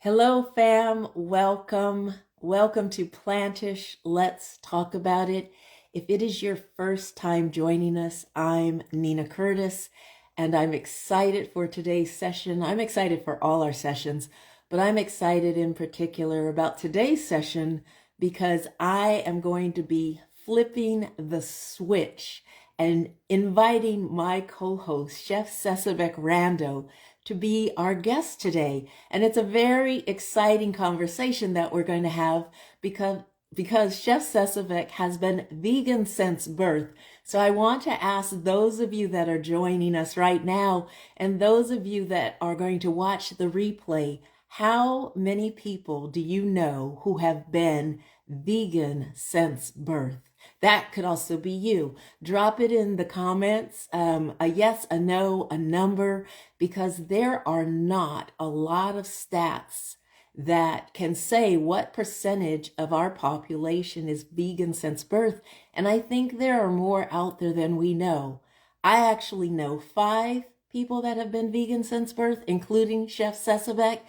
Hello, fam. Welcome. Welcome to Plantish. Let's talk about it. If it is your first time joining us, I'm Nina Curtis, and I'm excited for today's session. I'm excited for all our sessions, but I'm excited in particular about today's session because I am going to be flipping the switch and inviting my co-host, Chef Sebeq Rando, to be our guest today. And it's a very exciting conversation that we're going to have because Chef Sebeq has been vegan since birth. So I want to ask those of you that are joining us right now and those of you that are going to watch the replay, how many people do you know who have been vegan since birth? That could also be you. Drop it in the comments, a yes, a no, a number, because there are not a lot of stats that can say what percentage of our population is vegan since birth. And I think there are more out there than we know. I actually know 5 people that have been vegan since birth, including Chef Sebeq.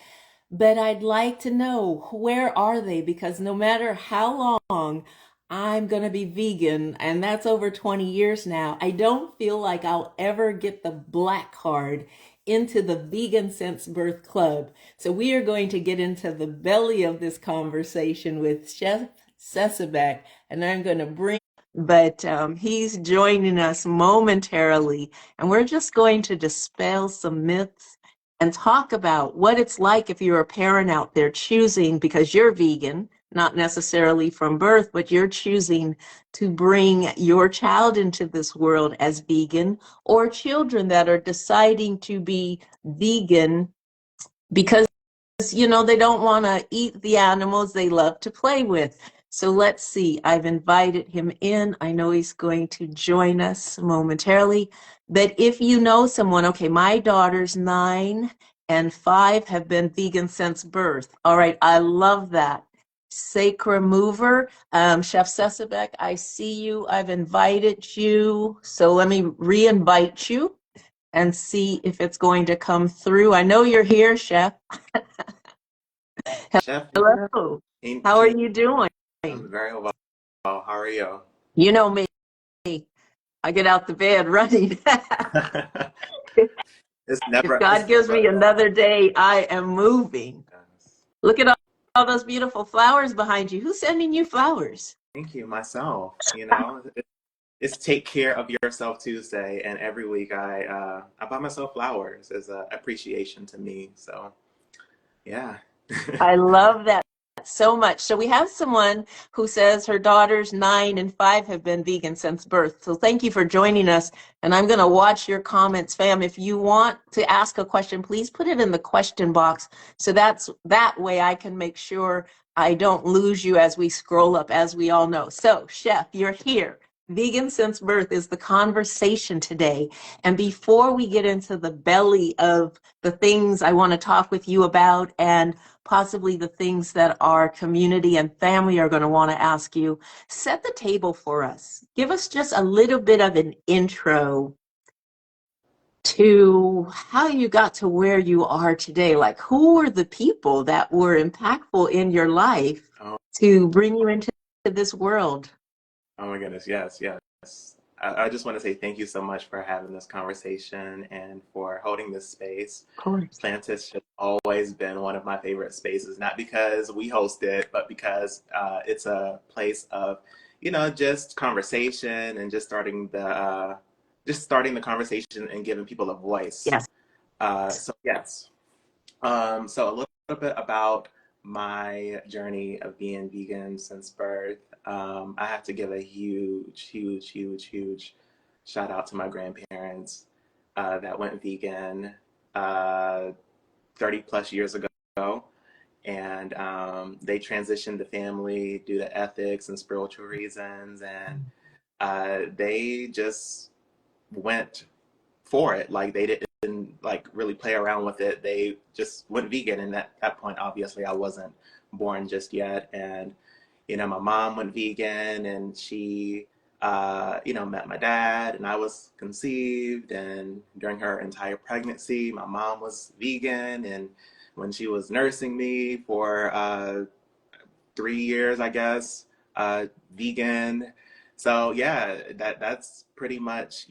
But I'd like to know, where are they? Because no matter how long I'm going to be vegan, and that's over 20 years now, I don't feel like I'll ever get the black card into the Vegan Since Birth Club. So we are going to get into the belly of this conversation with Chef Sebeq, and I'm going to but he's joining us momentarily, and we're just going to dispel some myths and talk about what it's like if you're a parent out there choosing, because you're vegan, not necessarily from birth, but you're choosing to bring your child into this world as vegan, or children that are deciding to be vegan because they don't want to eat the animals they love to play with. So let's see. I've invited him in. I know he's going to join us momentarily. But if you know someone, okay, my daughter's 9 and 5 have been vegan since birth. All right, I love that. Sacra Mover, Chef Sebeq, I see you. I've invited you. So let me re-invite you and see if it's going to come through. I know you're here, Chef. Chef Nina, Hello. How are you doing? I'm very well. How are you? You know me. I get out the bed running. It's If never, God it's gives me never. another day, I am moving. Yes. Look at all those beautiful flowers behind you. Who's sending you flowers? Thank you, myself. It's Take Care of Yourself Tuesday, and every week I buy myself flowers as an appreciation to me. So yeah. I love that so much. So we have someone who says her daughters 9 and 5 have been vegan since birth. So thank you for joining us. And I'm going to watch your comments, fam. If you want to ask a question, please put it in the question box. So that way I can make sure I don't lose you as we scroll up, as we all know. So, Chef, you're here. Vegan since birth is the conversation today. And before we get into the belly of the things I want to talk with you about, and possibly the things that our community and family are going to want to ask you, set the table for us. Give us just a little bit of an intro to how you got to where you are today. Like, who were the people that were impactful in your life Oh, to bring you into this world? oh my goodness, yes, yes. I just want to say thank you so much for having this conversation and for holding this space. Of course. Plantis has always been one of my favorite spaces, not because we host it, but because it's a place of, just conversation and just starting the conversation and giving people a voice. Yes. So yes. So a little bit about my journey of being vegan since birth. I have to give a huge, huge, huge, huge shout out to my grandparents that went vegan uh, 30 plus years ago. And they transitioned the family due to ethics and spiritual reasons. And they just went for it. Like they didn't like really play around with it. They just went vegan. And at that point, obviously, I wasn't born just yet. And my mom went vegan, and she met my dad, and I was conceived. And during her entire pregnancy, my mom was vegan, and when she was nursing me for 3 years, I guess, vegan. So yeah, that's pretty much,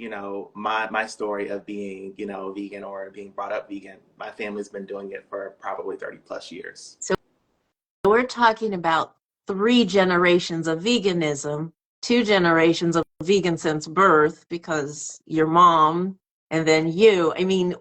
my story of being, vegan or being brought up vegan. My family's been doing it for probably 30 plus years. So we're talking about 3 generations of veganism, 2 generations of vegan since birth, because your mom and then you. I mean,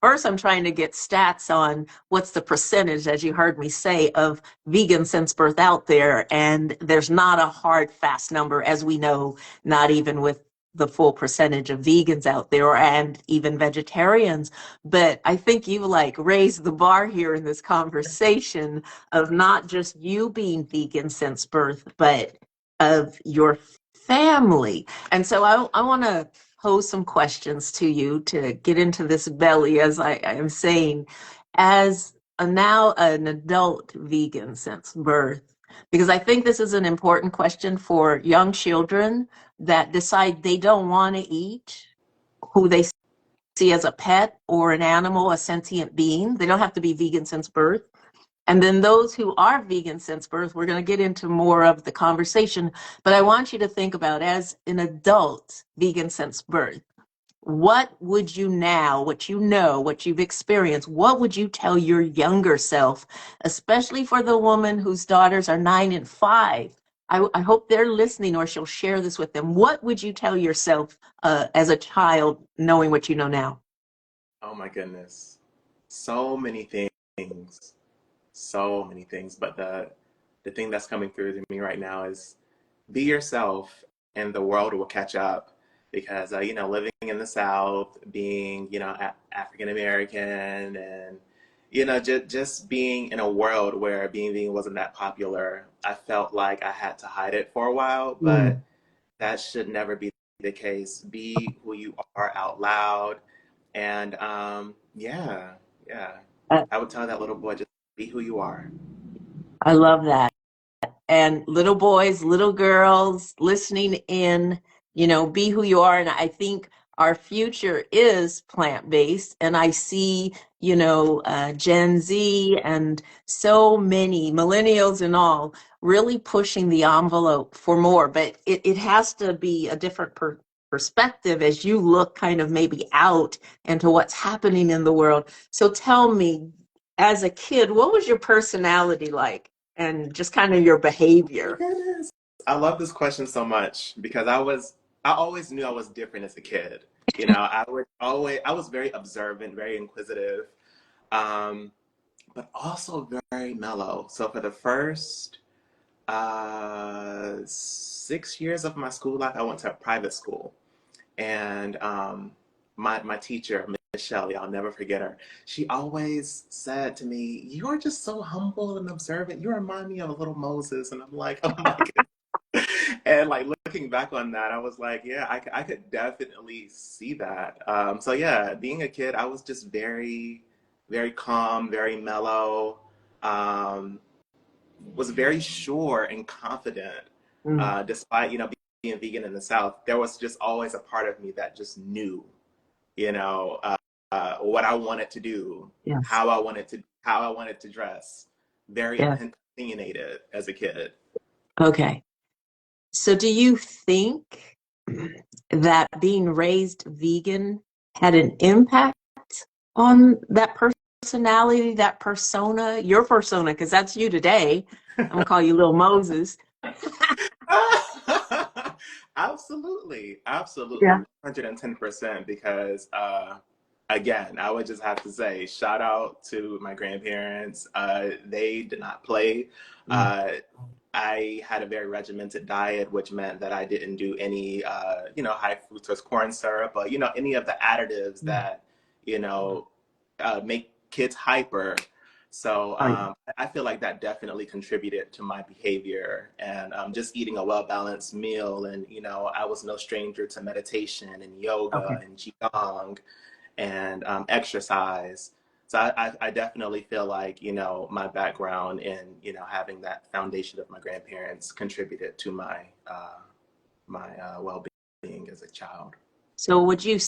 first I'm trying to get stats on what's the percentage, as you heard me say, of vegan since birth out there. And there's not a hard, fast number, as we know, not even with the full percentage of vegans out there and even vegetarians. But I think you like raised the bar here in this conversation of not just you being vegan since birth, but of your family. And so I want to pose some questions to you to get into this belly, as I am saying, as now an adult vegan since birth, because I think this is an important question for young children that decide they don't want to eat who they see as a pet or an animal, a sentient being. They don't have to be vegan since birth. And then those who are vegan since birth, we're going to get into more of the conversation. But I want you to think about, as an adult vegan since birth, what would you now, what you know, what you've experienced, what would you tell your younger self, especially for the woman whose daughters are 9 and 5? I hope they're listening, or she'll share this with them. What would you tell yourself as a child, knowing what you know now? Oh my goodness. So many things. So many things. But the thing that's coming through to me right now is be yourself and the world will catch up. Because, living in the South, being, African American, and, just being in a world where being vegan wasn't that popular, I felt like I had to hide it for a while, Mm. but that should never be the case. Be who you are out loud. And yeah, yeah. I I would tell that little boy, just be who you are. I love that. And little boys, little girls listening in, be who you are. And I think our future is plant-based. And I see, Gen Z and so many millennials and all really pushing the envelope for more. But it has to be a different perspective as you look kind of maybe out into what's happening in the world. So tell me, as a kid, what was your personality like? And just kind of your My behavior. goodness. I love this question so much because I always knew I was different as a kid. I was very observant, very inquisitive, um, but also very mellow. So for the first 6 years of my school life, I went to a private school. And my teacher, Miss Shelley, I'll never forget her. She always said to me, "You're just so humble and observant. You remind me of a little Moses." And I'm like, "Oh my goodness." And like looking back on that, I was like, "Yeah, I could definitely see that." So yeah, being a kid, I was just very, very calm, very mellow. Um, was very sure and confident, Mm, despite being vegan in the South. There was just always a part of me that just knew, you know, what I wanted to do, yes, how I wanted to dress. Very yes. opinionated as a kid. Okay. So do you think that being raised vegan had an impact on that personality, that persona, your persona, because that's you today. I'm gonna call you Little Moses. Absolutely, absolutely, Yeah. 110%. Because again, I would just have to say, shout out to my grandparents. They did not play. Mm, Uh, I had a very regimented diet, which meant that I didn't do any, high fructose corn syrup, or any of the additives mm. that, you know, make kids hyper. So Right. I feel like that definitely contributed to my behavior, and just eating a well-balanced meal. And, I was no stranger to meditation and yoga Okay. and qigong and exercise. So I definitely feel like, my background in, having that foundation of my grandparents contributed to my well-being as a child. So would you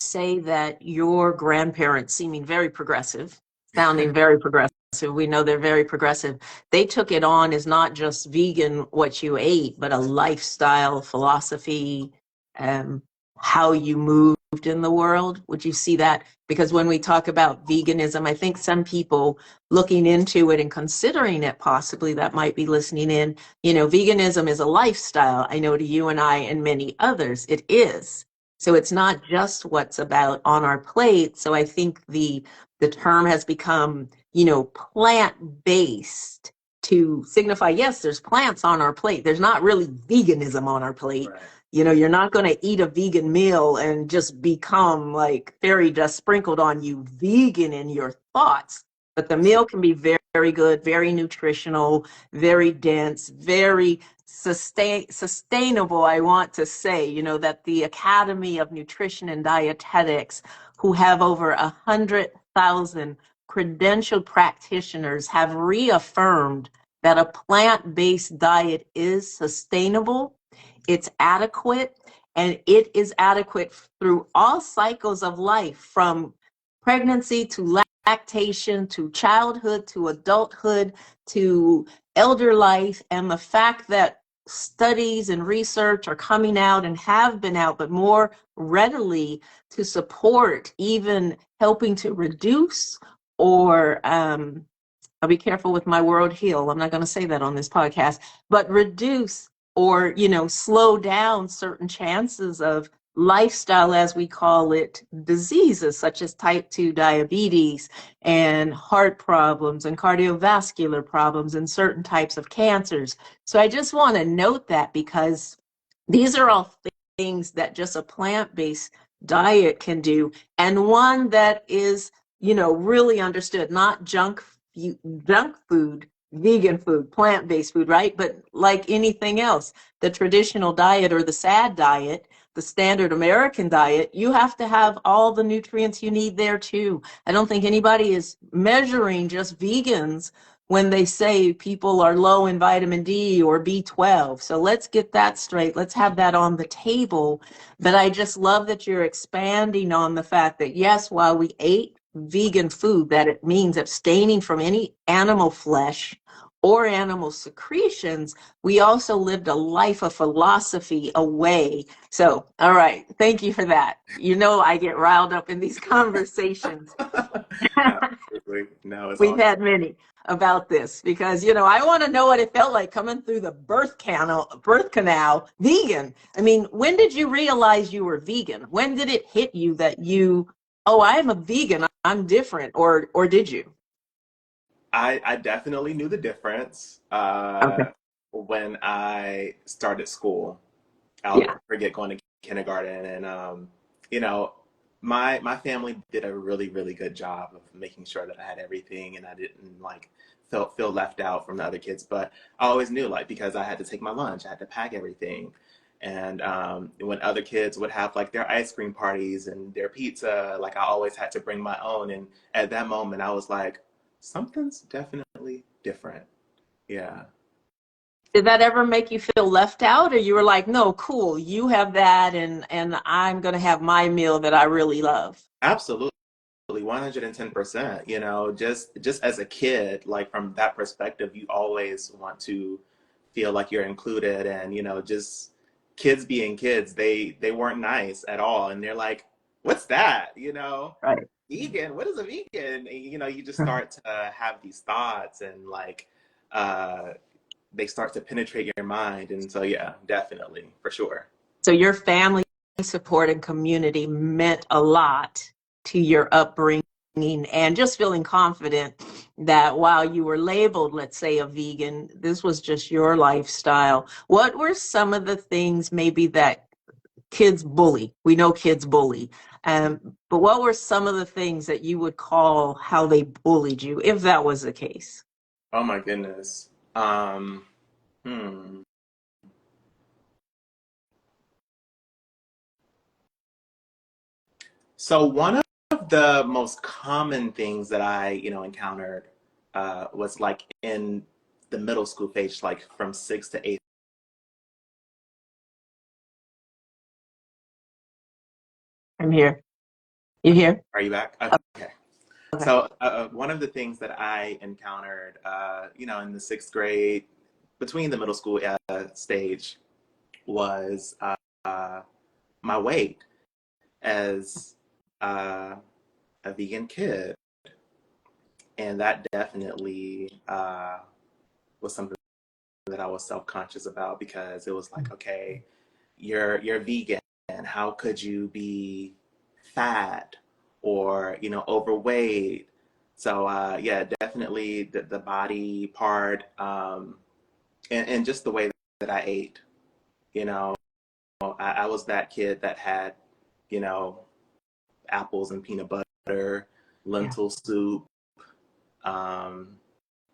say that your grandparents, seeming very progressive, Sounding very progressive. We know they're very progressive. They took it on as not just vegan, what you ate, but a lifestyle philosophy, um, how you moved in the world. Would you see that? Because when we talk about veganism, I think some people looking into it and considering it possibly that might be listening in, veganism is a lifestyle. I know to you and I and many others, it is. So it's not just what's about on our plate. So I think the term has become, plant-based to signify, yes, there's plants on our plate. There's not really veganism on our plate. Right. You're not going to eat a vegan meal and just become like fairy dust sprinkled on you, vegan in your thoughts. But the meal can be very, very good, very nutritional, very dense, very sustainable. I want to say, that the Academy of Nutrition and Dietetics, who have over 100,000 credentialed practitioners, have reaffirmed that a plant-based diet is sustainable, it's adequate, and it is adequate through all cycles of life, from pregnancy to lactation to childhood to adulthood to elder life. And the fact that studies and research are coming out and have been out, but more readily to support even helping to reduce or I'll be careful with my word heal. I'm not going to say that on this podcast, but reduce or, slow down certain chances of lifestyle, as we call it, diseases such as type 2 diabetes and heart problems and cardiovascular problems and certain types of cancers. So I just want to note that, because these are all things that just a plant-based diet can do, and one that is, really understood, not junk food, vegan food, plant-based food, right? But like anything else, the traditional diet or the SAD diet, the standard American diet, you have to have all the nutrients you need there too. I don't think anybody is measuring just vegans when they say people are low in vitamin D or B12. So let's get that straight. Let's have that on the table. But I just love that you're expanding on the fact that, yes, while we ate vegan food, that it means abstaining from any animal flesh or animal secretions, we also lived a life of philosophy away. So, all right, thank you for that. I get riled up in these conversations. Absolutely. No, it's We've all had many about this because, I want to know what it felt like coming through the birth canal vegan. I mean, when did you realize you were vegan? When did it hit you that oh, I'm a vegan, I'm different, or did you? I definitely knew the difference Okay. when I started school. I'll Yeah. never forget going to kindergarten, and you know, my family did a really really good job of making sure that I had everything, and I didn't like feel left out from the other kids. But I always knew, like, because I had to take my lunch, I had to pack everything, and when other kids would have like their ice cream parties and their pizza, like I always had to bring my own. And at that moment, I was like, something's definitely different. Yeah. Did that ever make you feel left out, or you were like, no, cool, you have that, and I'm gonna have my meal that I really love? Absolutely. 110%. Just as a kid, like from that perspective, you always want to feel like you're included. And just kids being kids, they weren't nice at all, and they're like, what's that? Right. Vegan, what is a vegan? And, you just start to have these thoughts, and like uh they start to penetrate your mind. And so yeah, definitely, for sure. So your family support and community meant a lot to your upbringing, and just feeling confident that while you were labeled, let's say, a vegan, this was just your lifestyle. What were some of the things maybe that kids bully? We know kids bully. But what were some of the things that you would call how they bullied you, if that was the case? Oh my goodness. Hmm. So one of the most common things that I, encountered was like in the middle school phase, like from sixth to eighth. I'm here. You here? Are you back? Okay. So one of the things that I encountered, in the sixth grade, between the middle school stage, was my weight as a vegan kid, and that definitely was something that I was self-conscious about, because it was like, okay, you're vegan. How could you be fat or overweight? So yeah, definitely the body part, and just the way that I ate. You know, I was that kid that had you know apples and peanut butter, Yeah. lentil soup.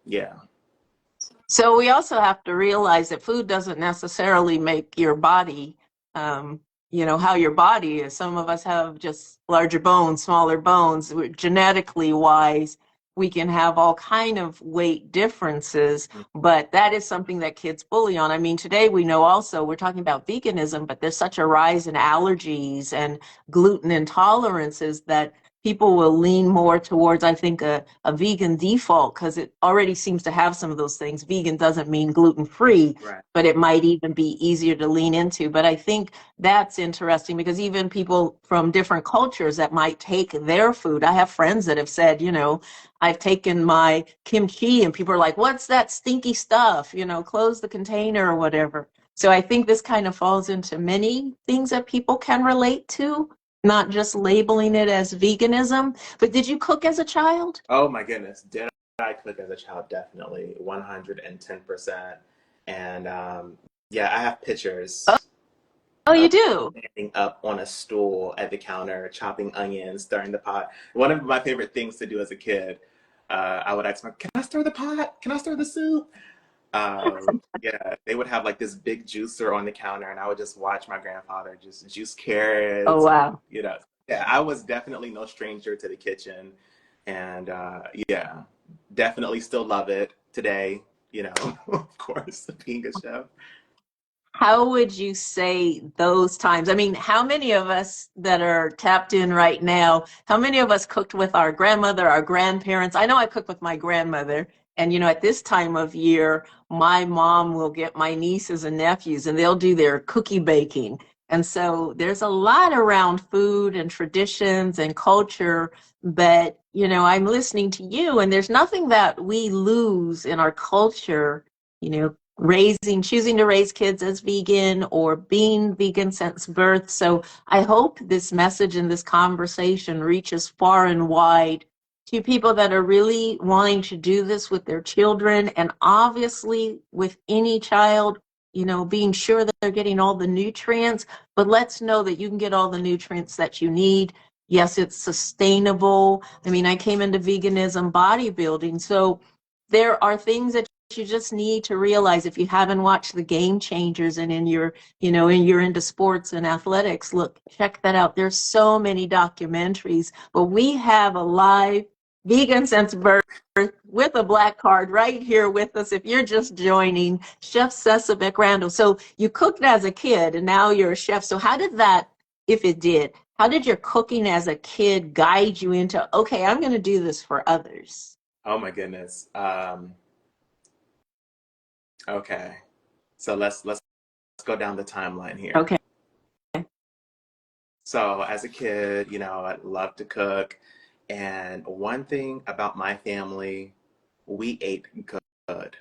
Yeah. So we also have to realize that food doesn't necessarily make your body, um, how your body is. Some of us have just larger bones, smaller bones. Genetically wise, we can have all kind of weight differences, but that is something that kids bully on. I mean, today we know also we're talking about veganism, but there's such a rise in allergies and gluten intolerances that people will lean more towards, I think, a vegan default, because it already seems to have some of those things. Vegan doesn't mean gluten free, Right. but it might even be easier to lean into. But I think that's interesting, because even people from different cultures that might take their food, I have friends that have said, I've taken my kimchi, and people are like, what's that stinky stuff? Close the container or whatever. So I think this kind of falls into many things that people can relate to, not just labeling it as veganism. But did you cook as a child? Oh my goodness, did I cook as a child? Definitely, 110%. And yeah, I have pictures Oh, you of do? standing up on a stool at the counter, chopping onions, stirring the pot. One of my favorite things to do as a kid, I would ask my, can I stir the pot? Can I stir the soup? Yeah, they would have like this big juicer on the counter, and I would just watch my grandfather just juice Oh, carrots, and wow. yeah, I was definitely no stranger to the kitchen, and yeah, definitely still love it today. Of course, being a chef. How would you say those times? I mean, how many of us that are tapped in right now, how many of us cooked with our grandmother, our grandparents? I know I cooked with my grandmother. And, at this time of year, my mom will get my nieces and nephews and they'll do their cookie baking. And so there's a lot around food and traditions and culture. But, I'm listening to you, and there's nothing that we lose in our culture, choosing to raise kids as vegan or being vegan since birth. So I hope this message and this conversation reaches far and wide to people that are really wanting to do this with their children, and obviously with any child, being sure that they're getting all the nutrients. But let's know that you can get all the nutrients that you need. Yes, it's sustainable. I mean, I came into veganism bodybuilding, so there are things that you just need to realize. If you haven't watched the Game Changers, and you're into sports and athletics, look, check that out. There's so many documentaries, but we have a live vegan since birth with a black card right here with us. If you're just joining, Chef Sebeq Randall. So you cooked as a kid and now you're a chef. So how did that, if it did, how did your cooking as a kid guide you into, okay, I'm going to do this for others? Oh my goodness. Okay, so let's go down the timeline here. Okay. So as a kid, I loved to cook. And one thing about my family, we ate good.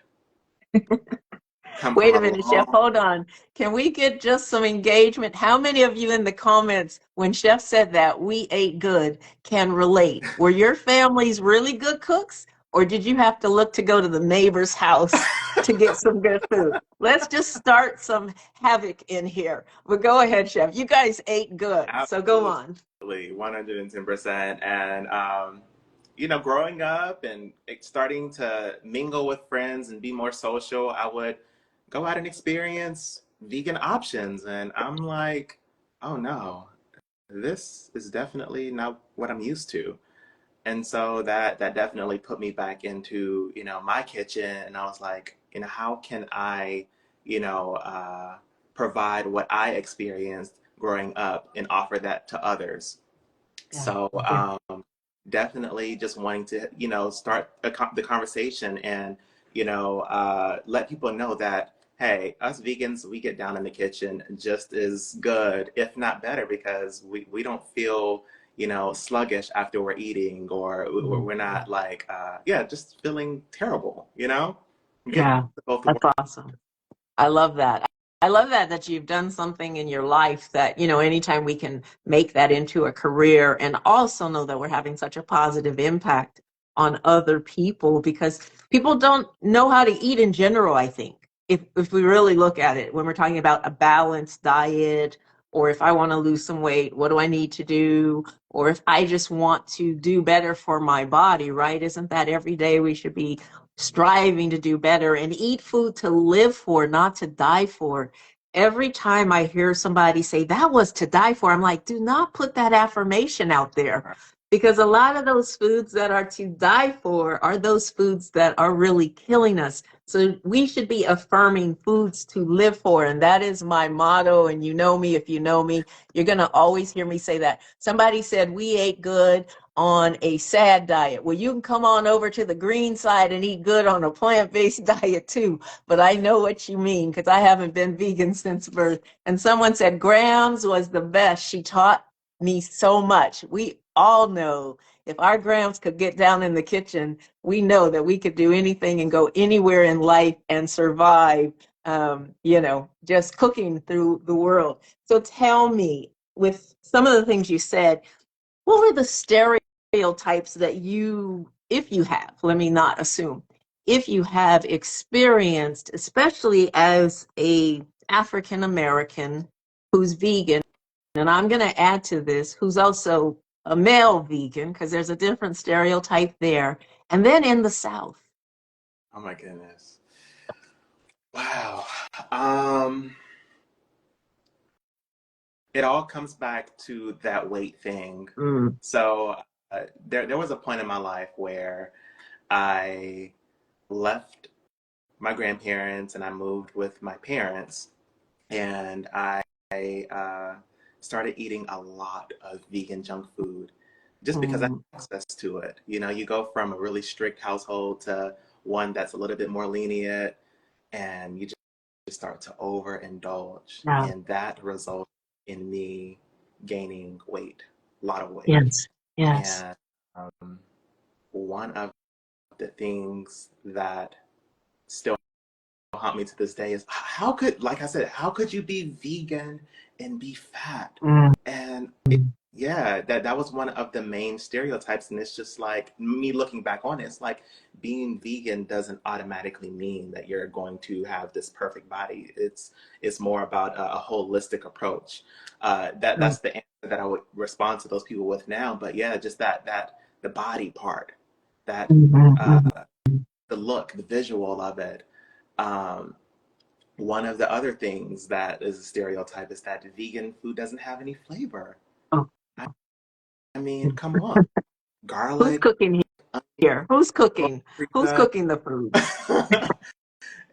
Come from Wait a a minute, Chef. long, Hold on. Can we get just some engagement? How many of you in the comments, when Chef said that we ate good, can relate? Were your families really good cooks, or did you have to look to go to the neighbor's house to get some good food? Let's just start some havoc in here. But go ahead, Chef. You guys ate good, so go on. absolutely, 110%. And, growing up and starting to mingle with friends and be more social, I would go out and experience vegan options. And I'm like, oh no, this is definitely not what I'm used to. And so that definitely put me back into, my kitchen. And I was like, how can I, you know, uh, provide what I experienced growing up and offer that to others? Yeah. So Yeah. definitely just wanting to, start the conversation and, let people know that, hey, us vegans, we get down in the kitchen just as good, if not better, because we don't feel, sluggish after we're eating, or we're not like, yeah, just feeling terrible, We get Yeah, both the that's awesome. I love that. I love that you've done something in your life that, anytime we can make that into a career and also know that we're having such a positive impact on other people, because people don't know how to eat in general, I think. If we really look at it, when we're talking about a balanced diet, or if I want to lose some weight, what do I need to do? Or if I just want to do better for my body, right? Isn't that every day we should be striving to do better and eat food to live for, not to die for? Every time I hear somebody say that was to die for, I'm like, do not put that affirmation out there, because a lot of those foods that are to die for are those foods that are really killing us. So we should be affirming foods to live for. And that is my motto. And you know me, if you know me, you're going to always hear me say that. Somebody said we ate good on a sad diet. Well, you can come on over to the green side and eat good on a plant-based diet too. But I know what you mean, because I haven't been vegan since birth. And someone said Grams was the best. She taught me so much. We all know if our Grams could get down in the kitchen, we know that we could do anything and go anywhere in life and survive, just cooking through the world. So tell me, with some of the things you said, what were the stereotypes that you, if you have, let me not assume, if you have experienced, especially as a African American who's vegan, and I'm going to add to this, who's also a male vegan, because there's a different stereotype there, and then in the South? Oh my goodness. Wow. Um, it all comes back to that weight thing. Mm. So there was a point in my life where I left my grandparents and I moved with my parents, and I started eating a lot of vegan junk food just because I had Mm. access to it. You go from a really strict household to one that's a little bit more lenient, and you just start to overindulge, Yeah. and that resulted in me gaining weight, a lot of weight. Yes. Yes. And one of the things that still haunt me to this day is how could, like I said, how could you be vegan and be fat? Mm. And yeah, that was one of the main stereotypes, and it's just like me looking back on it, it's like being vegan doesn't automatically mean that you're going to have this perfect body. It's more about a holistic approach. Mm. That's the answer that I would respond to those people with now. But yeah, just that the body part, that uh, Mhm. the look, the visual of it. Um, One of the other things that is a stereotype is that vegan food doesn't have any flavor. Oh. I, I mean, come on. Who's Garlic, cooking here? Who's cooking? Who's paprika. cooking the food?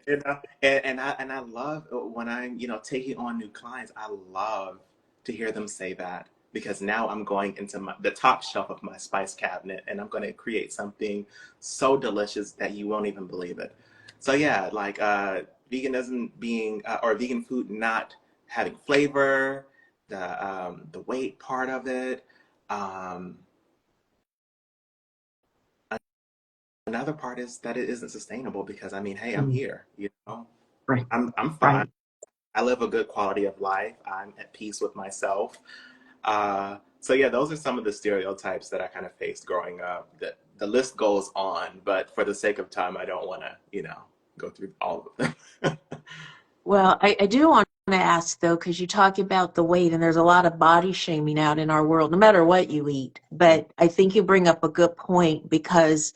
And I love when I'm, taking on new clients, I love to hear them say that, because now I'm going into the top shelf of my spice cabinet and I'm going to create something so delicious that you won't even believe it. So yeah, like veganism being or vegan food not having flavor, the weight part of it. Um, Another part is that it isn't sustainable, because I mean, hey, I'm Mm. here, Right. I'm fine. Right. I live a good quality of life. I'm at peace with myself. So yeah, those are some of the stereotypes that I kind of faced growing up. The list goes on, but for the sake of time, I don't want to, go through all of them. Well, I do want to ask though, because you talk about the weight, and there's a lot of body shaming out in our world, no matter what you eat. But I think you bring up a good point, because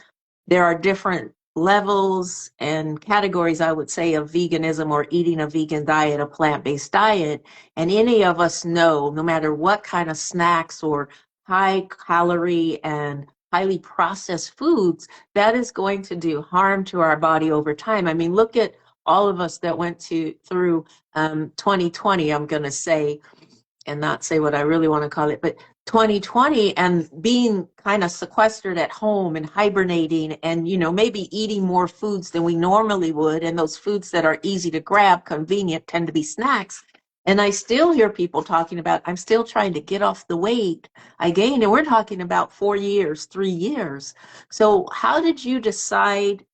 there are different levels and categories, I would say, of veganism or eating a vegan diet, a plant-based diet. And any of us know, no matter what kind of snacks or high calorie and highly processed foods, that is going to do harm to our body over time. I mean, look at all of us that went through 2020, I'm going to say, and not say what I really want to call it, but 2020 and being kind of sequestered at home and hibernating and, maybe eating more foods than we normally would. And those foods that are easy to grab, convenient, tend to be snacks. And I still hear people talking about, I'm still trying to get off the weight I gained. And we're talking about 4 years, 3 years. So how did you decide,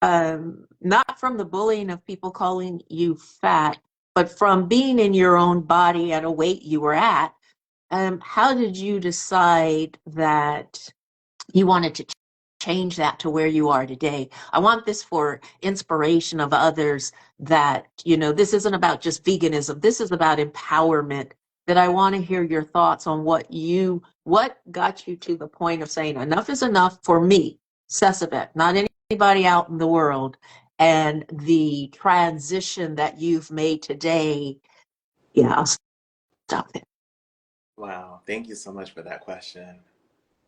not from the bullying of people calling you fat, but from being in your own body at a weight you were at, how did you decide that you wanted to change that to where you are today? I want this for inspiration of others that, this isn't about just veganism. This is about empowerment. That I want to hear your thoughts on what got you to the point of saying enough is enough for me, Sebeq, not anybody out in the world, and the transition that you've made today. Yeah, I'll stop there. Wow, thank you so much for that question.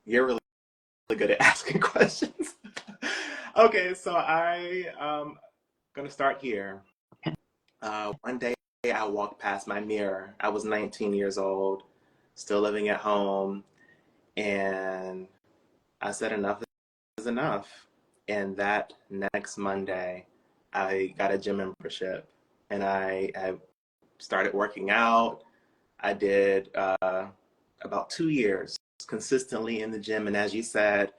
You're really good at asking questions. Okay, so I'm gonna start here. One day I walked past my mirror. I was 19 years old, still living at home, and I said enough is enough. And that next Monday, I got a gym membership, and I started working out. I did about 2 years consistently in the gym, and as you said,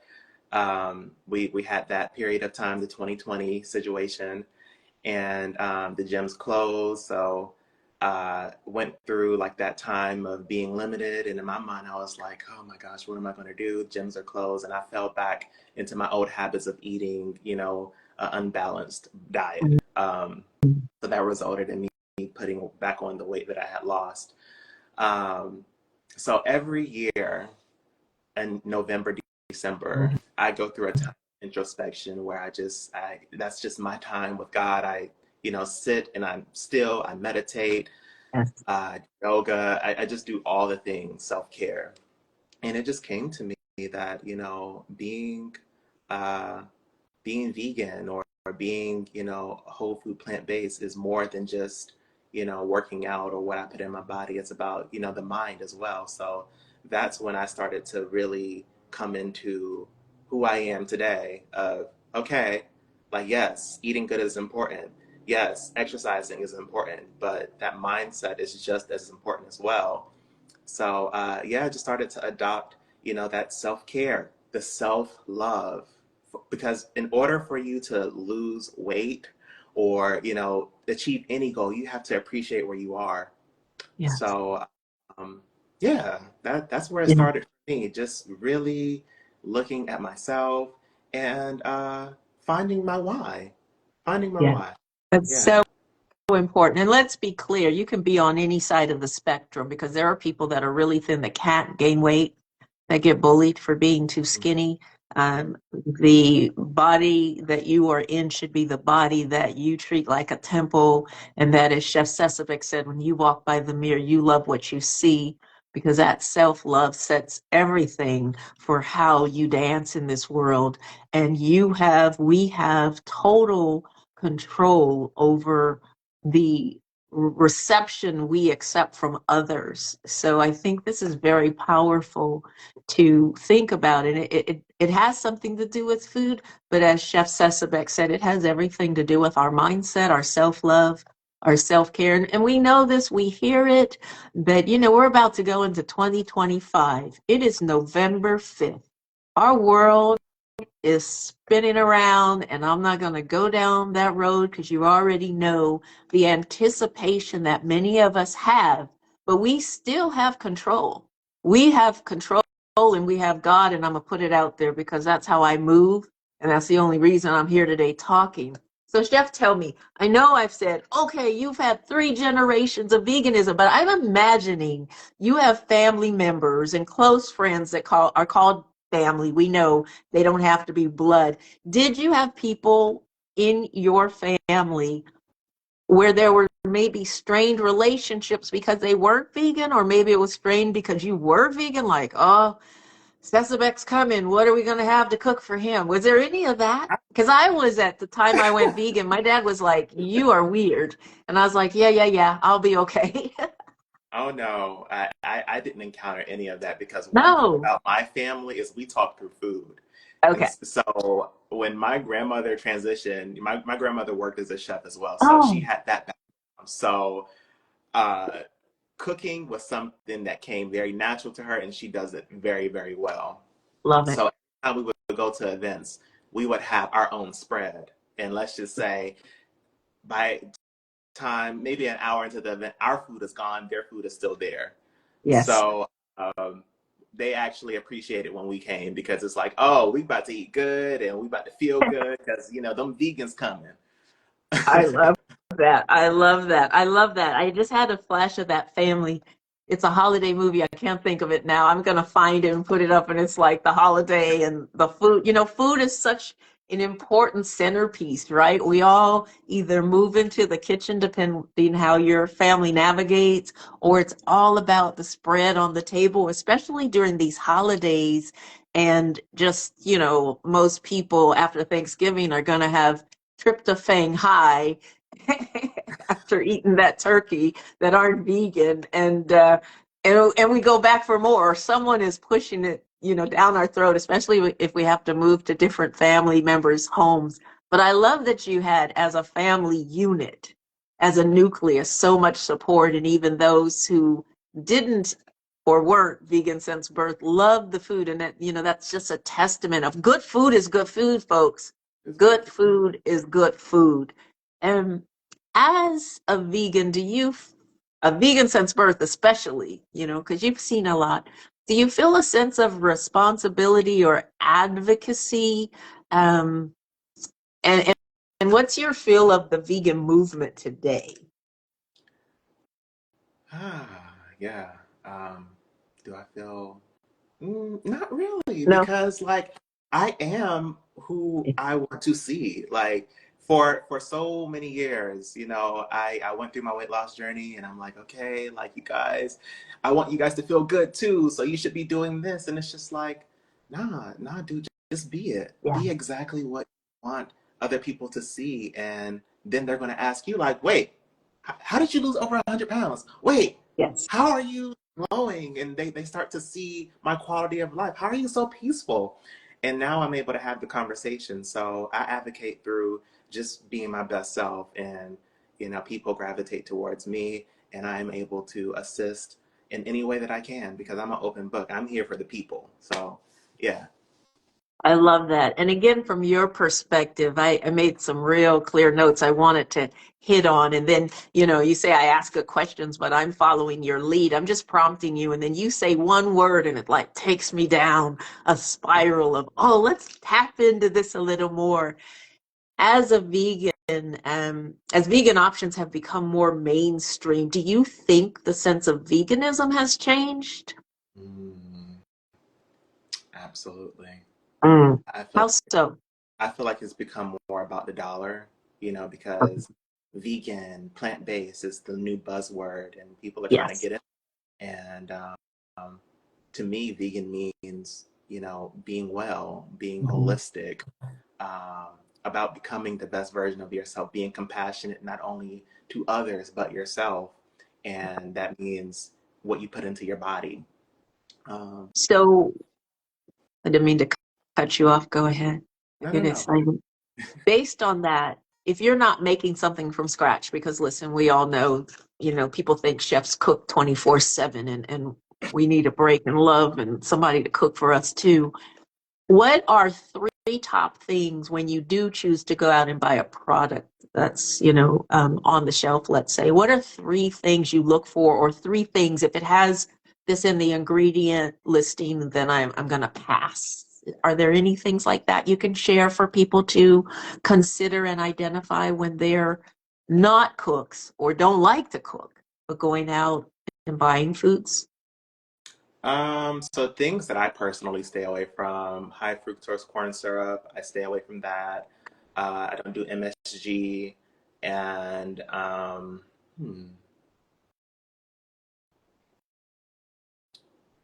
we had that period of time, the 2020 situation, and the gyms closed. So went through like that time of being limited, and in my mind I was like, oh my gosh, what am I going to do? Gyms are closed, and I fell back into my old habits of eating, unbalanced diet. So that resulted in me putting back on the weight that I had lost. um, so every year in November, December, I go through a time of introspection where that's just my time with God. I, sit and I'm still, I meditate, Yes. yoga, I just do all the things, self-care. And it just came to me that, uh, being vegan or being, whole food plant-based is more than just, working out or what I put in my body. It's about, the mind as well. So that's when I started to really come into who I am today of, okay, like, yes, eating good is important. Yes, exercising is important, but that mindset is just as important as well. So yeah, I just started to adopt, that self-care, the self-love, because in order for you to lose weight or, achieve any goal, you have to appreciate where you are. Yes. So yeah, that's where it Yeah. started for me, just really looking at myself and finding my why, finding my Yeah. why. That's Yeah. so important. And let's be clear, you can be on any side of the spectrum because there are people that are really thin that can't gain weight, that get bullied for being too skinny. The body that you are in should be the body that you treat like a temple. And that, as Chef Sesevic said, when you walk by the mirror, you love what you see because that self love sets everything for how you dance in this world. And we have total control over the reception we accept from others. So I think this is very powerful to think about it. It has something to do with food, but as Chef Sesebeck said, it has everything to do with our mindset, our self-love, our self-care. And we know this, we hear it, but we're about to go into 2025. It is November 5th. Our world is spinning around, and I'm not going to go down that road because you already know the anticipation that many of us have, but we still have control. We have control and we have God, and I'm going to put it out there because that's how I move, and that's the only reason I'm here today talking. So, Chef, tell me, I know I've said, okay, you've had 3 generations of veganism, but I'm imagining you have family members and close friends that are called family. We know they don't have to be blood. Did you have people in your family where there were maybe strained relationships because they weren't vegan, or maybe it was strained because you were vegan? Like, oh, Sesabek's coming. What are we going to have to cook for him? Was there any of that? Because I was, at the time I went vegan, my dad was like, you are weird. And I was like, yeah, I'll be okay. Oh no, I didn't encounter any of that because one thing No. about my family is we talk through food. And Okay. so when my grandmother transitioned, my grandmother worked as a chef as well. So she Oh, had that background. So uh, cooking was something that came very natural to her, and she does it very, very well. love it. So every time we would go to events, we would have our own spread. And let's just say by time, maybe an hour into the event, our food is gone, their food is still there. Yes. So um, they actually appreciate it when we came because it's like, oh, we about to eat good and we about to feel good because them vegans coming. I love that. I love that. I love that. I just had a flash of that family. It's a holiday movie. I can't think of it now. I'm gonna find it and put it up, and it's like the holiday and the food. You know, food is such an important centerpiece, right? We all either move into the kitchen, depending how your family navigates, or it's all about the spread on the table, especially during these holidays. And just, most people after Thanksgiving are gonna have tryptophan high after eating that turkey that aren't vegan, and we go back for more. Someone is pushing it, down our throat, especially if we have to move to different family members' homes. But I love that you had, as a family unit, as a nucleus, so much support, and even those who didn't or weren't vegan since birth loved the food, and that's just a testament of good food is good food, folks. It's good Good food. food is good food. And as a vegan, a vegan since birth, especially, because you've seen a lot, do you feel a sense of responsibility or advocacy? Um, and, and what's your feel of the vegan movement today? Yeah. Um, do I feel not really, No. because like I am who I want to see. Like for so many years, I went through my weight loss journey, and I'm like, okay, like you guys, I want you guys to feel good too, so you should be doing this. And it's just like, nah, dude, just be it. Yeah. Be exactly what you want other people to see, and then they're gonna ask you, like, wait, how did you lose over 100 pounds? Wait, Yes. how are you glowing? And they start to see my quality of life. How are you so peaceful? And now I'm able to have the conversation. So I advocate through just being my best self, and people gravitate towards me, and I'm able to assist in any way that I can because I'm an open book. I'm here for the people. So yeah. I love that. And again, from your perspective, I made some real clear notes I wanted to hit on. And then, you say I ask good questions, but I'm following your lead. I'm just prompting you. And then you say one word and it like takes me down a spiral of, oh, let's tap into this a little more. As a vegan, as vegan options have become more mainstream, do you think the sense of veganism has changed? Mm, absolutely. Mm. I feel How so? I feel like it's become more about the dollar, because vegan, plant-based is the new buzzword and people are trying to Yes. get it. And to me, vegan means, being well, being Mhm. holistic, about becoming the best version of yourself, being compassionate not only to others, but yourself. And that means what you put into your body. Um, So I didn't mean to cut you off. Go ahead. I no, no, get no. excited. Based on that, if you're not making something from scratch, because listen, we all know, people think chefs cook 24/7, and we need a break and love and somebody to cook for us too. What are three top things when you do choose to go out and buy a product that's, on the shelf, let's say? What are three things you look for, or three things, if it has this in the ingredient listing, then I'm going to pass? Are there any things like that you can share for people to consider and identify when they're not cooks or don't like to cook, but going out and buying foods? So things that I personally stay away from: high fructose corn syrup. I stay away from that. I don't do MSG, and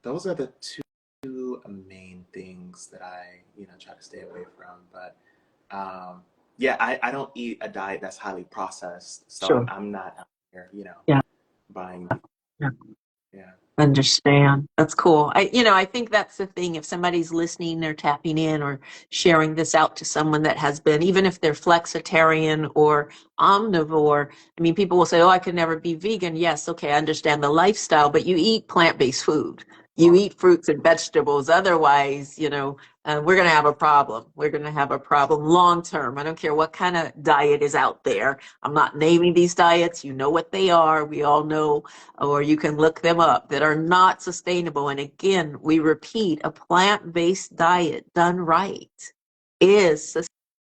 those are the two main things that I, try to stay away from. But yeah, I don't eat a diet that's highly processed, so I'm Sure. not out here, Yeah. buying. Yeah. Yeah. Understand. That's cool. I think that's the thing. If somebody's listening or tapping in or sharing this out to someone that has been, even if they're flexitarian or omnivore, I mean, people will say, oh, I could never be vegan. Yes, okay, I understand the lifestyle, but you eat plant-based food. You Well, eat fruits and vegetables. Otherwise, we're going to have a problem. We're going to have a problem long term. I don't care what kind of diet is out there. I'm not naming these diets. You know what they are. We all know, or you can look them up, that are not sustainable. And again, we repeat, a plant-based diet done right is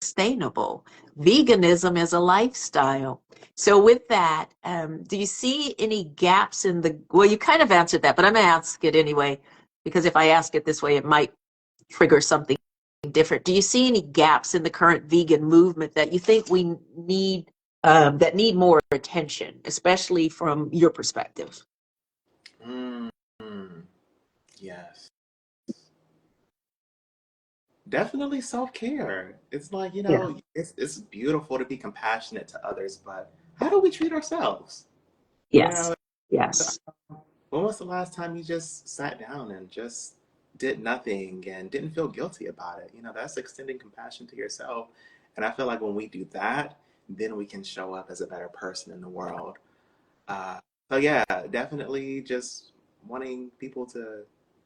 sustainable. Veganism is a lifestyle. So with that, do you see any gaps in well, you kind of answered that, but I'm going to ask it anyway, because if I ask it this way, it might trigger something different. Do you see any gaps in the current vegan movement that you think we need, that need more attention, especially from your perspective? mm, yes. Definitely self-care. It's like, Yeah. it's beautiful to be compassionate to others, but how do we treat ourselves? You Yes. know, Yes. when was the last time you just sat down and just did nothing and didn't feel guilty about it? That's extending compassion to yourself. And I feel like when we do that, then we can show up as a better person in the world. Uh, so yeah, definitely just wanting people to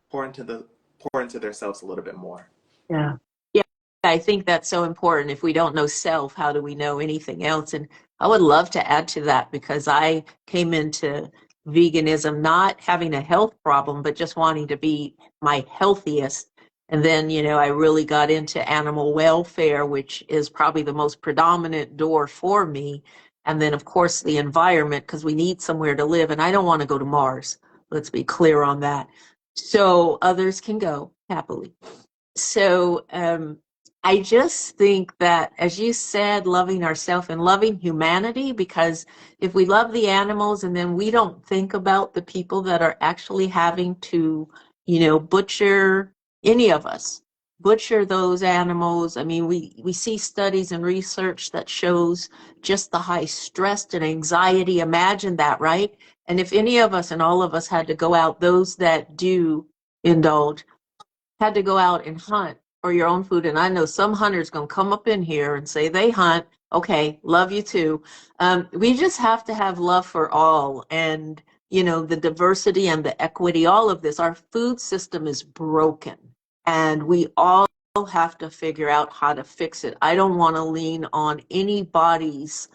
pour into the pour into themselves a little bit more. Yeah. Yeah. I think that's so important. If we don't know self, how do we know anything else? And I would love to add to that because I came into veganism not having a health problem, but just wanting to be my healthiest. And then, I really got into animal welfare, which is probably the most predominant door for me. And then, of course, the environment, because we need somewhere to live. And I don't want to go to Mars. Let's be clear on that. So others can go happily. So I just think that, as you said, loving ourselves and loving humanity, because if we love the animals and then we don't think about the people that are actually having to, butcher any of us, butcher those animals. I mean, we see studies and research that shows just the high stress and anxiety. Imagine that, right? And if any of us and all of us had to go out, those that do indulge, had to go out and hunt for your own food. And I know some hunters gonna come up in here and say they hunt. Okay, love you too. We just have to have love for all, and the diversity and the equity. All of this, our food system is broken, and we all have to figure out how to fix it. I don't want to lean on anybody's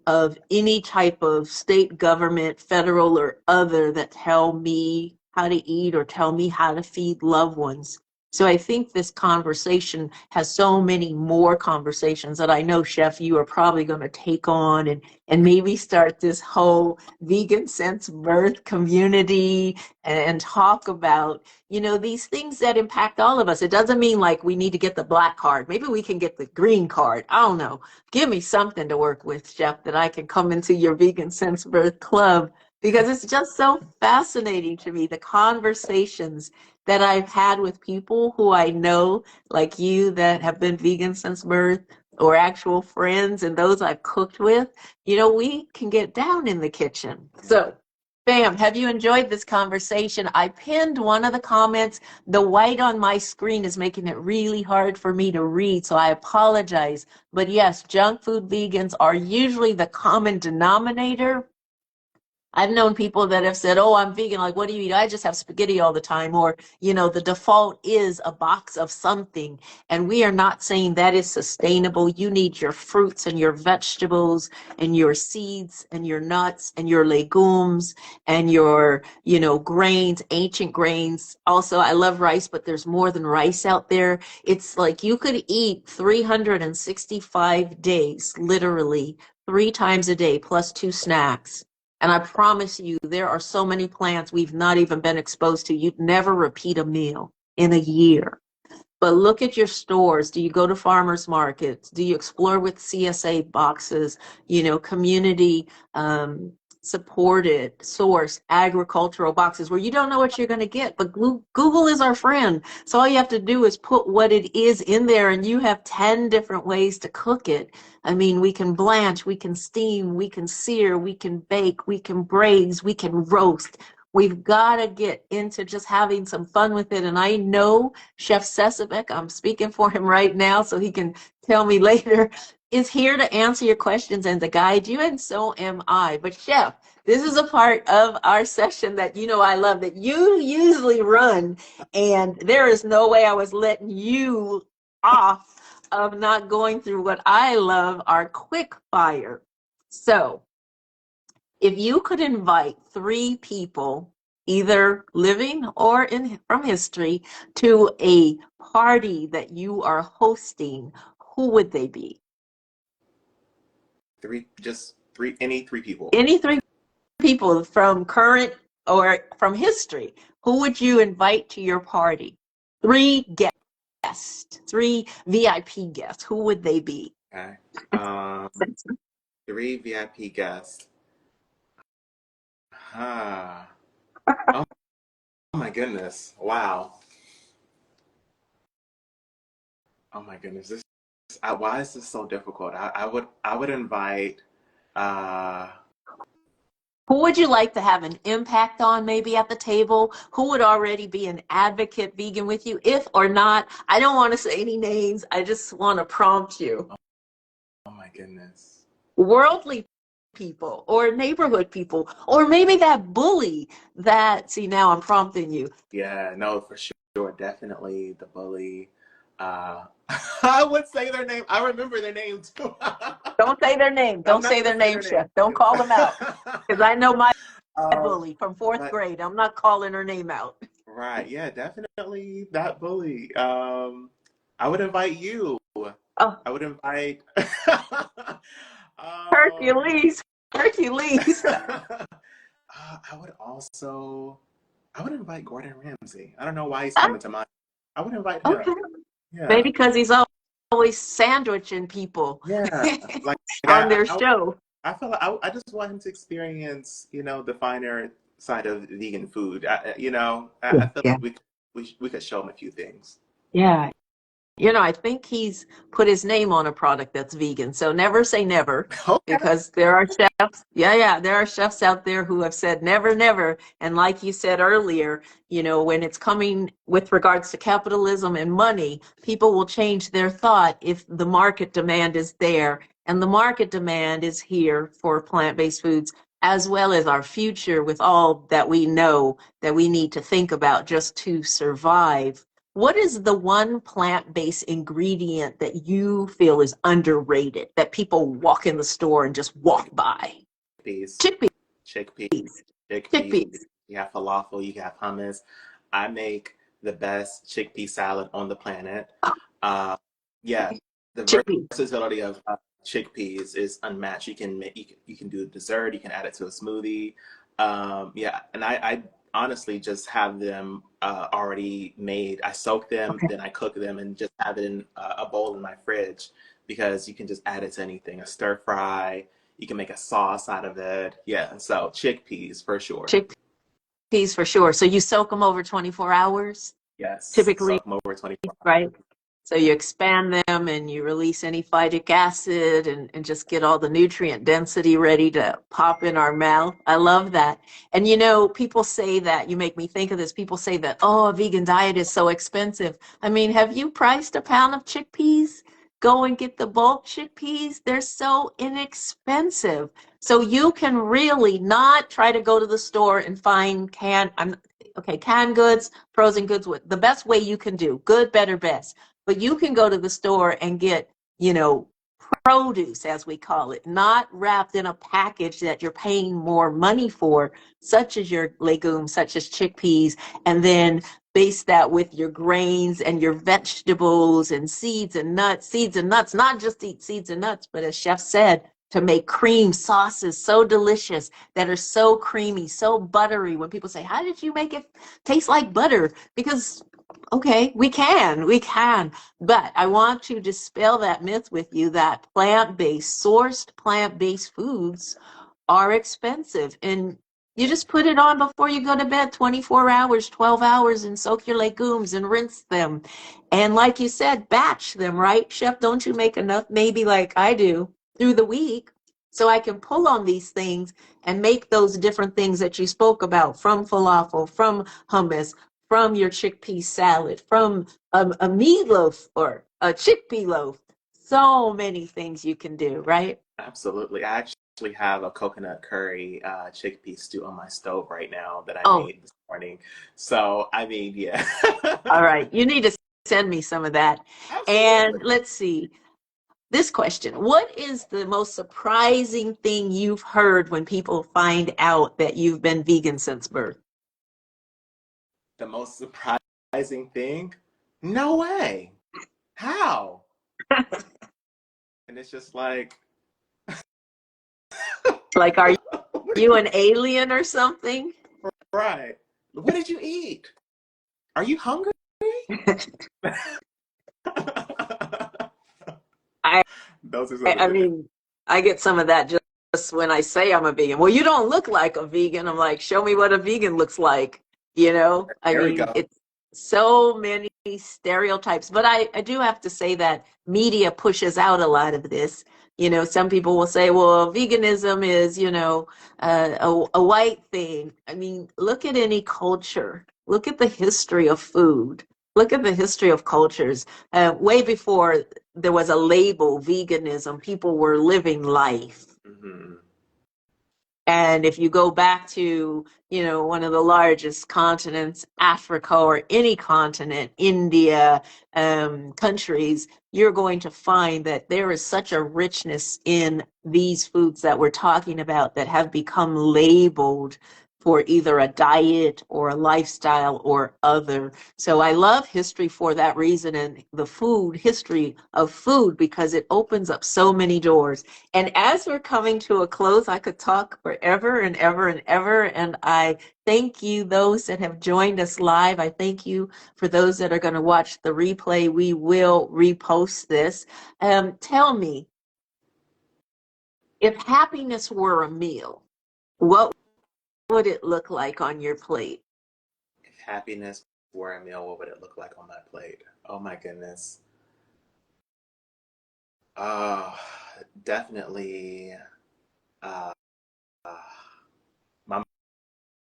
of any type of state government, federal or other, that tell me how to eat or tell me how to feed loved ones. So I think this conversation has so many more conversations that I know, Chef, you are probably going to take on, and maybe start this whole vegan since birth community, and talk about, these things that impact all of us. It doesn't mean like we need to get the black card. Maybe we can get the green card. I don't know. Give me something to work with, Chef, that I can come into your Vegan Since Birth Club, because it's just so fascinating to me, the conversations that I've had with people who I know, like you, that have been vegan since birth, or actual friends and those I've cooked with. We can get down in the kitchen. Yeah. So, Bam, have you enjoyed this conversation? I pinned one of the comments. The white on my screen is making it really hard for me to read, so I apologize. But yes, junk food vegans are usually the common denominator. I've known people that have said, oh, I'm vegan. Like, what do you eat? I just have spaghetti all the time. Or, the default is a box of something. And we are not saying that is sustainable. You need your fruits and your vegetables and your seeds and your nuts and your legumes and your, grains, ancient grains. Also, I love rice, but there's more than rice out there. It's like you could eat 365 days, literally 3 times a day, plus 2 snacks. And I promise you, there are so many plants we've not even been exposed to. You'd never repeat a meal in a year. But look at your stores. Do you go to farmers markets? Do you explore with CSA boxes, community supported, sourced agricultural boxes where you don't know what you're going to get. But Google is our friend. So all you have to do is put what it is in there, and you have 10 different ways to cook it. I mean, we can blanch, we can steam, we can sear, we can bake, we can braise, we can roast. We've got to get into just having some fun with it. And I know Chef Sebeq, I'm speaking for him right now so he can tell me later, is here to answer your questions and to guide you, and so am I. But Chef, this is a part of our session that you know I love, that you usually run, and there is no way I was letting you off of not going through what I love, our quick fire. So if you could invite three people, either living or from history, to a party that you are hosting, who would they be? Any three people. Any three people from current or from history. Who would you invite to your party? Three guests, three VIP guests. Who would they be? Okay. Three VIP guests. Ah. Oh, my goodness. Wow. Oh my goodness. Why is this so difficult? I would invite uh Who would you like to have an impact on maybe at the table? Who would already be an advocate vegan with you? If or not, I don't want to say any names. I just want to prompt you. oh my goodness. Worldly people or neighborhood people, or maybe that bully that, see, now I'm prompting you. Yeah, no, for sure. Definitely the bully. I would say their name. I remember their name too. Don't say their name. I'm Don't not say gonna their say name, their name. Chef. Don't call them out. Because I know my um, bully from fourth but grade. I'm not calling her name out. right, yeah, definitely that bully. I would invite you. Oh, I would invite. um, Hercules. Hercules. I would also. I would invite Gordon Ramsay. I don't know why he's Ah, coming to mind. I would invite him. okay. Yeah, Maybe because he's always sandwiching people yeah. Like on I, their I, show. I feel like I just want him to experience, the finer side of vegan food. I feel Yeah. like we could show him a few things. Yeah. You know, I think he's put his name on a product that's vegan. So never say never, Okay. because there are chefs. Yeah, yeah, there are chefs out there who have said never, never. And like you said earlier, you know, when it's coming with regards to capitalism and money, people will change their thought if the market demand is there. And the market demand is here for plant-based foods, as well as our future with all that we know that we need to think about just to survive. What is the one plant-based ingredient that you feel is underrated, that people walk in the store and just walk by? Chickpeas, Chickpeas. chickpeas, chickpeas. Chickpeas. You have falafel, you have hummus. I make the best chickpea salad on the planet. Oh, Uh, yeah, the chickpeas. versatility of chickpeas is unmatched. You can do a dessert. You can add it to a smoothie. Yeah, and I honestly just have them already made. I soak them, Okay. then I cook them, and just have it in a bowl in my fridge because you can just add it to anything. A stir fry. You can make a sauce out of it. Yeah, so chickpeas for sure. Chickpeas for sure. So you soak them over 24 hours, Yes, typically, soak them over 24 right? hours. So you expand them and you release any phytic acid, and just get all the nutrient density ready to pop in our mouth. I love that. And you know, people say that, you make me think of this. People say that, oh, a vegan diet is so expensive. I mean, have you priced a pound of chickpeas? Go and get the bulk chickpeas. They're so inexpensive. So you can really not try to go to the store and find canned goods, frozen goods. With the best way you can do, good, better, best. But you can go to the store and get, you know, produce, as we call it, not wrapped in a package that you're paying more money for, such as your legumes, such as chickpeas, and then base that with your grains and your vegetables and seeds and nuts, not just eat seeds and nuts, but as Chef said, to make cream sauces so delicious that are so creamy, so buttery. When people say, how did you make it taste like butter? Because okay, we can. But I want to dispel that myth with you that plant-based, sourced plant-based foods are expensive. And you just put it on before you go to bed, 24 hours, 12 hours, and soak your legumes and rinse them. And like you said, batch them, right? Chef, don't you make enough, maybe like I do, through the week, so I can pull on these things and make those different things that you spoke about, from falafel, from hummus, from your chickpea salad, from a meatloaf or a chickpea loaf. So many things you can do, right? Absolutely. I actually have a coconut curry chickpea stew on my stove right now that I Oh, made this morning. So, I mean, yeah. all right. You need to send me some of that. Absolutely. And let's see. This question: what is the most surprising thing you've heard when people find out that you've been vegan since birth? The most surprising thing? No way. How? And it's just like, Like, are what do you you, an alien or something? right. What did you eat? Are you hungry? I Those are some of I the, mean, I get some of that just when I say I'm a vegan. Well, you don't look like a vegan. I'm like, show me what a vegan looks like. I there we mean, go. it's so many stereotypes. But I do have to say that media pushes out a lot of this. Some people will say, well, veganism is, a white thing. I mean, look at any culture. Look at the history of food. Look at the history of cultures. Way before there was a label, veganism, people were living life. Hmm. And if you go back to, one of the largest continents, Africa, or any continent, India, countries, you're going to find that there is such a richness in these foods that we're talking about that have become labeled for either a diet or a lifestyle or other. So I love history for that reason, and the food, history of food, because it opens up so many doors. And as we're coming to a close, I could talk forever and ever and ever. And I thank you, those that have joined us live. I thank you for those that are going to watch the replay. We will repost this. Tell me, if happiness were a meal, what would it look like on your plate? If happiness were a meal, what would it look like on my plate? Oh my goodness. Uh, definitely. Uh, my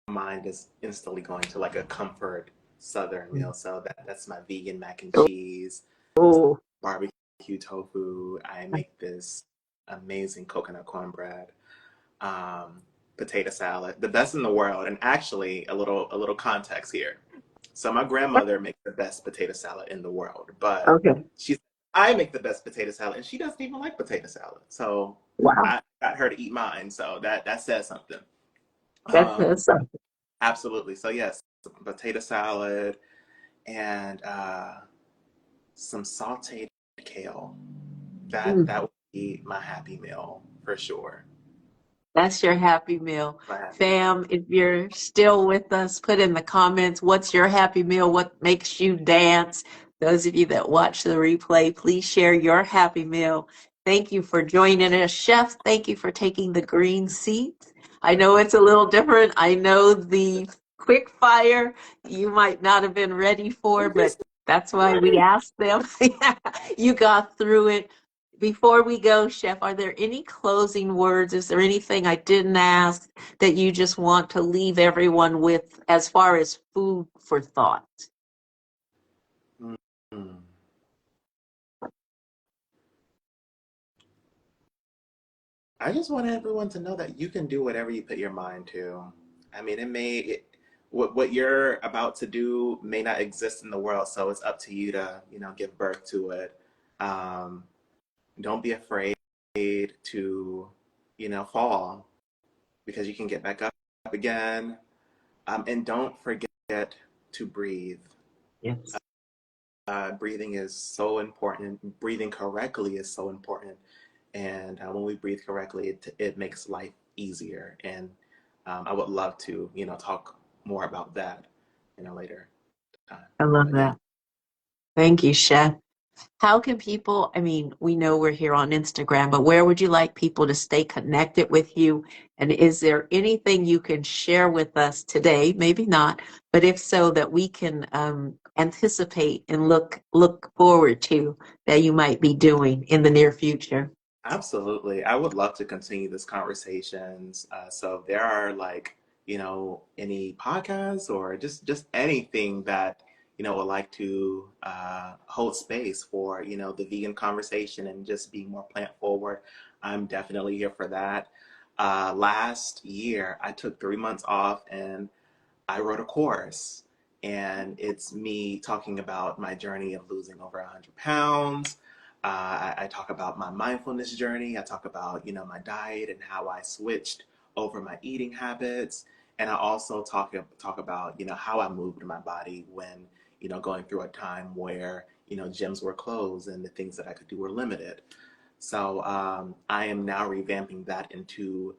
mind is instantly going to like a comfort Southern meal. So that's my vegan mac and cheese, Oh, barbecue tofu. I make this amazing coconut cornbread, um, potato salad, the best in the world. And actually, a little context here. So my grandmother makes the best potato salad in the world, but okay. she's I make the best potato salad, and she doesn't even like potato salad. So Wow. I got her to eat mine. So that says something. That's Um, absolutely. So yes, potato salad and some sauteed kale. That would be my happy meal for sure. That's your happy meal. My happy meal. Fam, if you're still with us, put in the comments, what's your happy meal? What makes you dance? Those of you that watch the replay, please share your happy meal. Thank you for joining us. Chef, thank you for taking the green seat. I know it's a little different. I know the quick fire you might not have been ready for, but It's that's why we ready. asked them. You got through it. Before we go, Chef, are there any closing words? Is there anything I didn't ask that you just want to leave everyone with as far as food for thought? Mm. I just want everyone to know that you can do whatever you put your mind to. I mean, what you're about to do may not exist in the world, so it's up to you to, give birth to it. Um, don't be afraid to, fall because you can get back up again. And don't forget to breathe. Yes. Breathing is so important. Breathing correctly is so important. And when we breathe correctly, it makes life easier. And I would love to, talk more about that in a later time. I love But yeah, that. Thank you, Chef. How can people, I mean, we know we're here on Instagram, but where would you like people to stay connected with you? And is there anything you can share with us today? Maybe not, but if so, that we can anticipate and look forward to that you might be doing in the near future. Absolutely. I would love to continue this conversations. So if there are like, any podcasts or just anything that, would like to hold space for, the vegan conversation and just being more plant forward, I'm definitely here for that. Last year, I took 3 months off and I wrote a course, and it's me talking about my journey of losing over 100 pounds. I talk about my mindfulness journey. I talk about, my diet and how I switched over my eating habits. And I also talk about, how I moved my body when, going through a time where, gyms were closed and the things that I could do were limited. So I am now revamping that into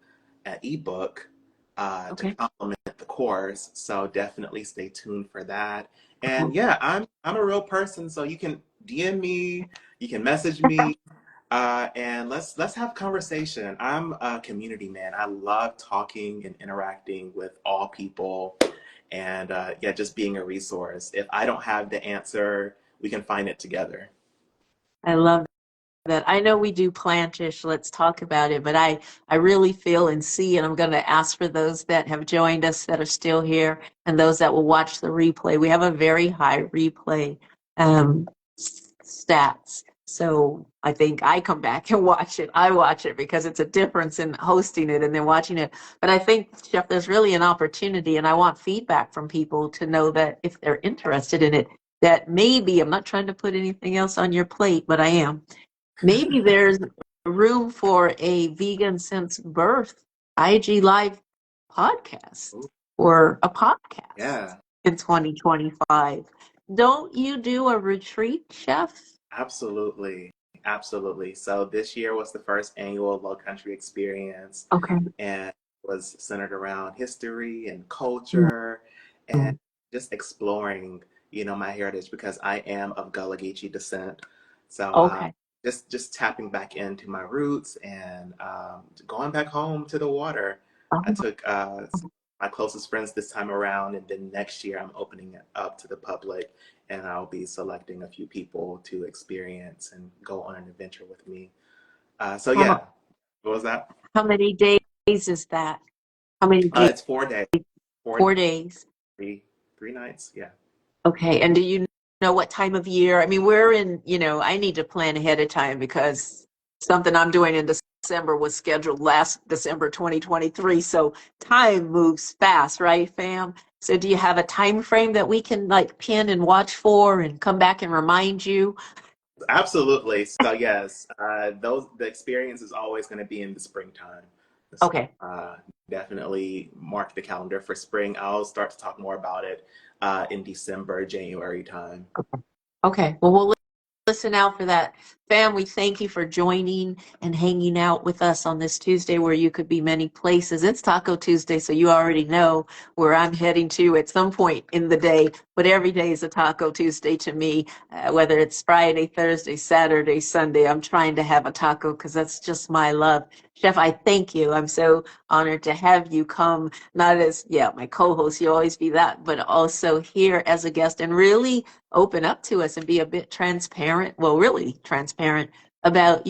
an ebook to Okay. complement the course. So definitely stay tuned for that. And Okay. yeah, I'm a real person, so you can DM me, you can message me, and let's have conversation. I'm a community man. I love talking and interacting with all people, and yeah, just being a resource. If I don't have the answer, we can find it together. I love that. I know we do plantish, let's talk about it, but I really feel and see, and I'm going to ask for those that have joined us that are still here and those that will watch the replay. We have a very high replay um, stats. So I think I come back and watch it. I watch it because it's a difference in hosting it and then watching it. But I think, Chef, there's really an opportunity, and I want feedback from people to know that if they're interested in it, that maybe I'm not trying to put anything else on your plate, but I am. Maybe there's room for a vegan since birth IG live podcast Ooh, or a podcast yeah. in 2025. Don't you do a retreat, Chef? Absolutely. Absolutely. So this year was the first annual Low Country experience Okay. and was centered around history and culture and Mhm. just exploring, my heritage because I am of Gullah Geechee descent. So Okay. just tapping back into my roots and going back home to the water. I Oh, took my closest friends this time around, and then next year I'm opening it up to the public, and I'll be selecting a few people to experience and go on an adventure with me. So how, yeah, what was that? how many days is that? How many days? It's 4 days, four, 4 days. three nights. Yeah. Okay. And do you know what time of year? I mean, we're in, I need to plan ahead of time because something I'm doing in December was scheduled last December 2023. So time moves fast, right, fam? So do you have a time frame that we can like pin and watch for and come back and remind you? Absolutely. So yes, the experience is always going to be in the springtime. So Okay. definitely mark the calendar for spring. I'll start to talk more about it in December, January time. Okay. Well, we'll listen out for that. Family, thank you for joining and hanging out with us on this Tuesday where you could be many places. It's Taco Tuesday, so you already know where I'm heading to at some point in the day, but every day is a Taco Tuesday to me, whether it's Friday, Thursday, Saturday, Sunday. I'm trying to have a taco because that's just my love. Chef, I thank you. I'm so honored to have you come, not as, yeah, my co-host, you always be that, but also here as a guest and really open up to us and be a bit transparent, well, really transparent about,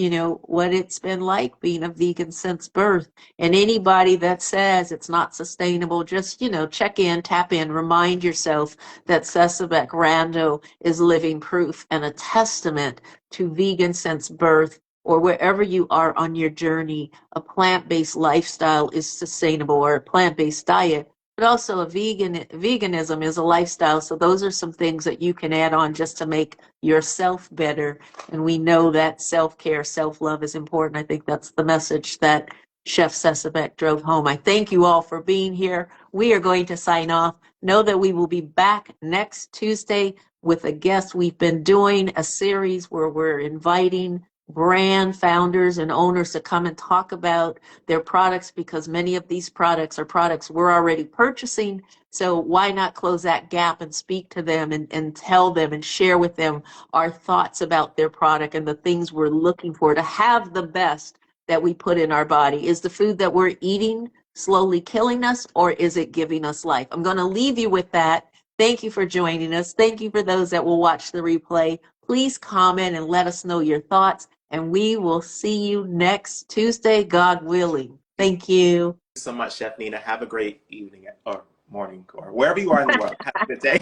what it's been like being a vegan since birth. And anybody that says it's not sustainable, just, check in, tap in, remind yourself that Sebeq Rando is living proof and a testament to vegan since birth or wherever you are on your journey. A plant-based lifestyle is sustainable, or a plant-based diet, but also veganism is a lifestyle. So those are some things that you can add on just to make yourself better. And we know that self-care, self-love is important. I think that's the message that Chef Sebeq drove home. I thank you all for being here. We are going to sign off. Know that we will be back next Tuesday with a guest. We've been doing a series where we're inviting brand founders and owners to come and talk about their products, because many of these products are products we're already purchasing. So why not close that gap and speak to them and tell them and share with them our thoughts about their product and the things we're looking for to have the best that we put in our body. Is the food that we're eating slowly killing us, or is it giving us life? I'm going to leave you with that. Thank you for joining us. Thank you for those that will watch the replay. Please comment and let us know your thoughts, and we will see you next Tuesday, God willing. Thank you. So much, Chef Nina. Have a great evening or morning or wherever you are in the world. Have a good day.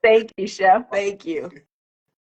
Thank you, Chef. Thank you.